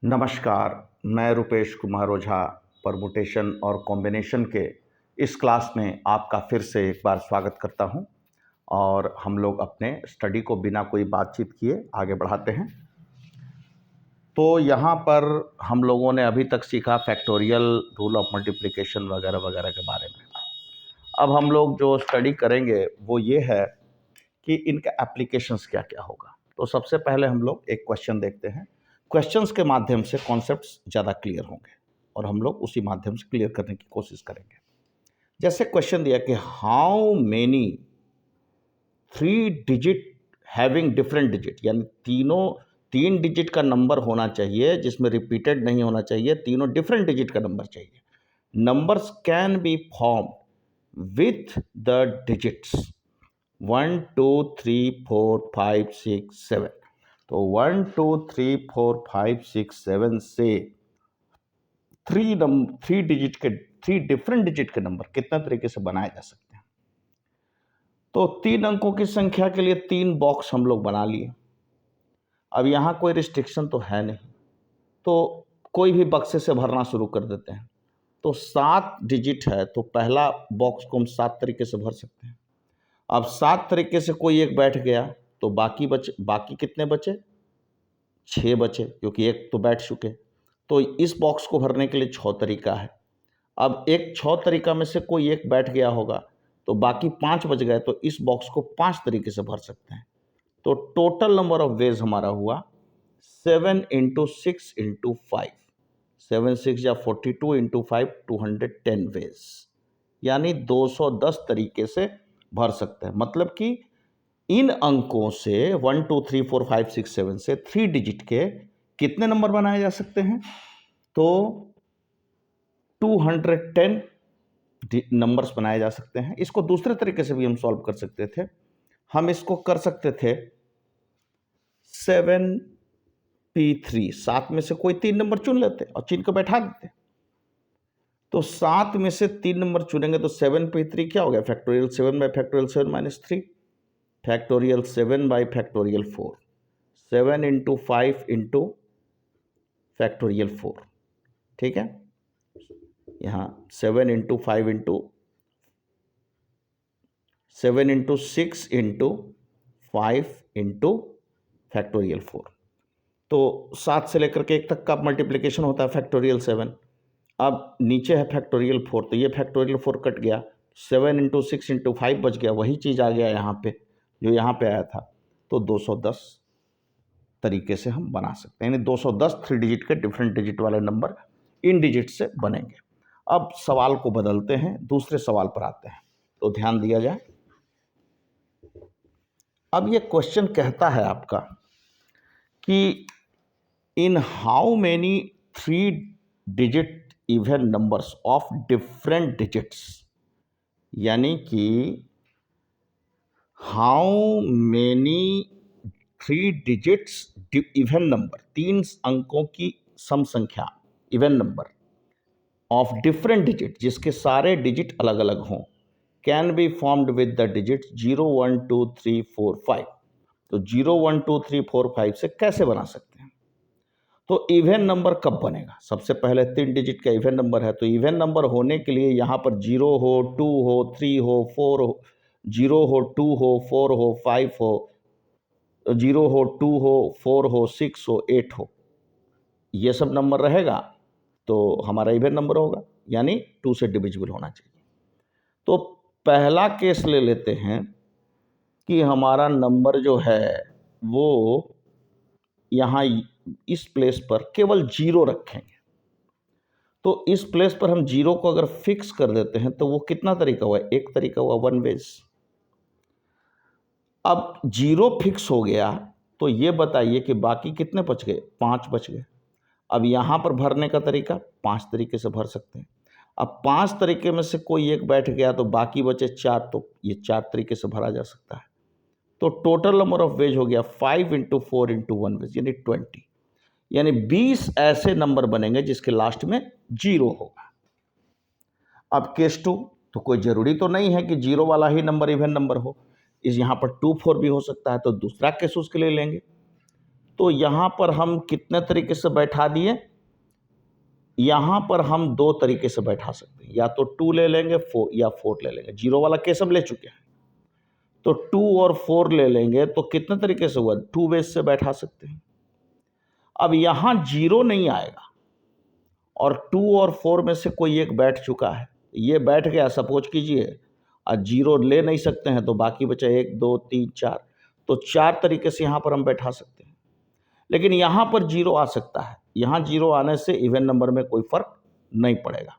नमस्कार, मैं रुपेश कुमार ओझा परमुटेशन और कॉम्बिनेशन के इस क्लास में आपका फिर से एक बार स्वागत करता हूं और हम लोग अपने स्टडी को बिना कोई बातचीत किए आगे बढ़ाते हैं। तो यहाँ पर हम लोगों ने अभी तक सीखा फैक्टोरियल, रूल ऑफ मल्टीप्लिकेशन वगैरह वगैरह के बारे में। अब हम लोग जो स्टडी करेंगे वो ये है कि इनका एप्लीकेशंस क्या क्या होगा। तो सबसे पहले हम लोग एक क्वेश्चन देखते हैं। क्वेश्चंस के माध्यम से कॉन्सेप्ट्स ज़्यादा क्लियर होंगे और हम लोग उसी माध्यम से क्लियर करने की कोशिश करेंगे। जैसे क्वेश्चन दिया कि how many 3 digit having different digit, यानी तीन डिजिट का नंबर होना चाहिए जिसमें रिपीटेड नहीं होना चाहिए, तीनों डिफरेंट डिजिट का नंबर चाहिए। Numbers can be form with the digits 1 2 3 4 5 6 7। तो 1 2 3 4 5 6 7 से थ्री डिफरेंट डिजिट के नंबर कितना तरीके से बनाए जा सकते हैं। तो 3 अंकों की संख्या के लिए 3 बॉक्स हम लोग बना लिए। अब यहाँ कोई रिस्ट्रिक्शन तो है नहीं, तो कोई भी बक्से से भरना शुरू कर देते हैं। तो 7 डिजिट है तो पहला बॉक्स को हम 7 तरीके से भर सकते हैं। अब 7 तरीके से कोई एक बैठ गया तो बाकी कितने बचे? 6 बचे, क्योंकि एक तो बैठ चुके। तो इस बॉक्स को भरने के लिए 6 तरीका है। अब एक 6 तरीका में से कोई एक बैठ गया होगा तो बाकी 5 बच गए, तो इस बॉक्स को 5 तरीके से भर सकते हैं। तो टोटल नंबर ऑफ वेज हमारा हुआ 7 × 6 × 5, 7 6 या 42 × 5 210 वेज, यानी 210 तरीके से भर सकते हैं। मतलब कि इन अंकों से 1 2 3 4 5 6 7 से 3 डिजिट के कितने नंबर बनाए जा सकते हैं? तो 210 नंबर्स बनाए जा सकते हैं। इसको दूसरे तरीके से भी हम सॉल्व कर सकते थे। हम इसको कर सकते थे 7p3, 7 में से कोई 3 नंबर चुन लेते और चुन को बैठा देते। तो 7 में से 3 नंबर चुनेंगे तो 7p3 क्या हो गया? Factorial 7 by factorial 7 - 3, factorial 7 by factorial 4, 7 × 5 × factorial 4। ठीक है, यहाँ 7 × 5 × 7 × 6 × 5 × फैक्टोरियल 4। तो 7 से लेकर के 1 तक का मल्टीप्लिकेशन होता है फैक्टोरियल 7। अब नीचे है फैक्टोरियल 4, तो ये फैक्टोरियल 4 कट गया, 7 × 6 × 5 बच गया, वही चीज़ आ गया यहाँ पे जो यहाँ पे आया था। तो 210 तरीके से हम बना सकते हैं, यानी 210 3 डिजिट के डिफरेंट डिजिट वाले नंबर इन डिजिट से बनेंगे। अब सवाल को बदलते हैं, दूसरे सवाल पर आते हैं, तो ध्यान दिया जाए। अब ये क्वेश्चन कहता है आपका कि in how many 3 digit even numbers of different digits, यानी कि how many 3 digits even number, 3 अंकों की सम संख्या even number of different digit, जिसके सारे डिजिट अलग अलग हों, can be formed with the digit 0 1 2 3 4 5। तो 0 1 2 3 4 5 से कैसे बना सकते हैं? तो इवन नंबर कब बनेगा? सबसे पहले 3 डिजिट का इवन नंबर है, तो इवन नंबर होने के लिए यहाँ पर 0 हो, 2 हो, 3 हो, 4 हो, 0 हो, 2 हो, 4 हो, 5 हो, 0 हो, 2 हो, 4 हो, 6 हो, 8 हो, ये सब नंबर रहेगा तो हमारा इवन नंबर होगा, यानी 2 से डिविजिबल होना चाहिए। तो पहला केस ले लेते हैं कि हमारा नंबर जो है वो यहाँ इस प्लेस पर केवल 0 रखेंगे। तो इस प्लेस पर हम 0 को अगर फिक्स कर देते हैं तो वो कितना तरीका हुआ? एक तरीका हुआ, 1 वेज। अब 0 फिक्स हो गया तो ये बताइए कि बाकी कितने बच गए? 5 बच गए। अब यहाँ पर भरने का तरीका 5 तरीके से भर सकते हैं। अब 5 तरीके में से कोई एक बैठ गया तो बाकी बचे 4, तो ये 4 तरीके से भरा जा सकता है। तो टोटल नंबर ऑफ वेज हो गया 5 × 4 × 1 वेज, यानी 20, यानी 20 ऐसे नंबर बनेंगे जिसके लास्ट में 0 होगा। अब केस 2, तो कोई ज़रूरी तो नहीं है कि 0 वाला ही नंबर इवन नंबर हो, इस यहाँ पर 2 4 भी हो सकता है, तो दूसरा केस उसके लिए लेंगे। तो यहाँ पर हम कितने तरीके से बैठा दिए, यहाँ पर हम दो तरीके से बैठा सकते हैं, या तो 2 ले लेंगे 4 या 4 ले लेंगे। 0 वाला केस हम ले चुके हैं, तो 2 और 4 ले लेंगे तो कितने तरीके से हुआ, 2 वेज से बैठा सकते हैं। अब यहाँ 0 नहीं आएगा और 2 और 4 में से कोई एक बैठ चुका है, ये बैठ गया सपोज कीजिए, और 0 ले नहीं सकते हैं तो बाकी बचा 1 2 3 4, तो 4 तरीके से यहाँ पर हम बैठा सकते हैं। लेकिन यहाँ पर 0 आ सकता है, यहाँ 0 आने से इवन नंबर में कोई फर्क नहीं पड़ेगा।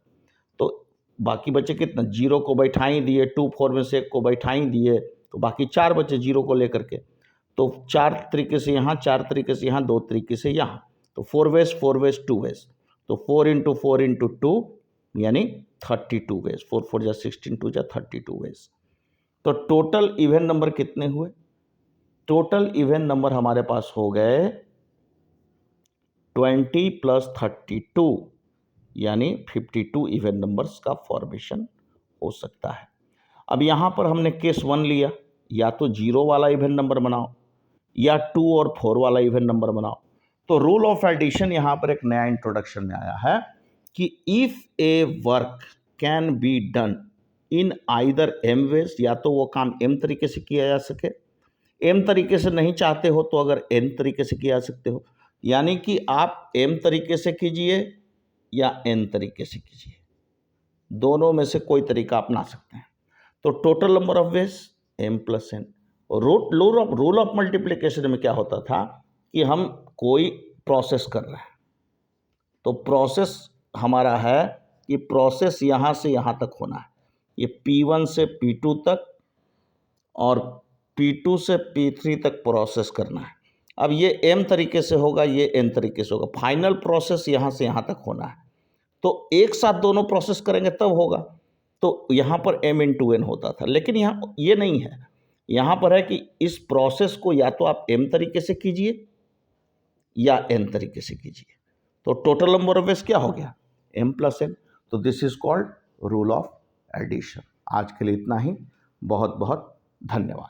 तो बाकी बचे कितना, 0 को बैठा ही दिए, 2 4 में से 1 को बैठा ही दिए, तो बाकी 4 बचे 0 को लेकर के। तो 4 तरीके से यहाँ, 4 तरीके से यहाँ, 2 तरीके से यहाँ, तो 4 वेज 2 वेज, तो 4 × 4 × 2 यानी 32 वेज, 4 4 जा 16, 2 जा 32 वेज। तो टोटल इवन नंबर कितने हुए, टोटल इवन नंबर हमारे पास हो गए 20 + 32 यानी 52 इवन नंबर्स का फॉर्मेशन हो सकता है। अब यहाँ पर हमने केस 1 लिया, या तो 0 वाला इवन नंबर बनाओ या 2 और 4 वाला इवन नंबर बनाओ। तो रूल ऑफ एडिशन यहाँ पर एक नया इंट्रोडक्शन में आया है कि if a work can be done in either m ways, या तो वो काम m तरीके से किया जा सके, m तरीके से नहीं चाहते हो तो अगर n तरीके से किया जा सकते हो, यानी कि आप m तरीके से कीजिए या n तरीके से कीजिए, दोनों में से कोई तरीका अपना सकते हैं। तो total number of ways m + n। Rule of multiplication में क्या होता था कि हम कोई प्रोसेस कर रहे हैं, तो प्रोसेस हमारा है कि प्रोसेस यहाँ से यहाँ तक होना है, ये P1 से P2 तक और P2 से P3 तक प्रोसेस करना है। अब ये m तरीके से होगा, ये n तरीके से होगा, फाइनल प्रोसेस यहाँ से यहाँ तक होना है, तो एक साथ दोनों प्रोसेस करेंगे तब होगा। तो यहाँ पर m × n होता था, लेकिन यहाँ ये नहीं है, यहाँ पर है कि इस प्रोसेस को या तो आप m तरीके से कीजिए या n तरीके से कीजिए। तो टोटल नंबर ऑफ वेज क्या हो गया, m + n। तो this is called rule of addition. आज के लिए इतना ही, बहुत बहुत धन्यवाद।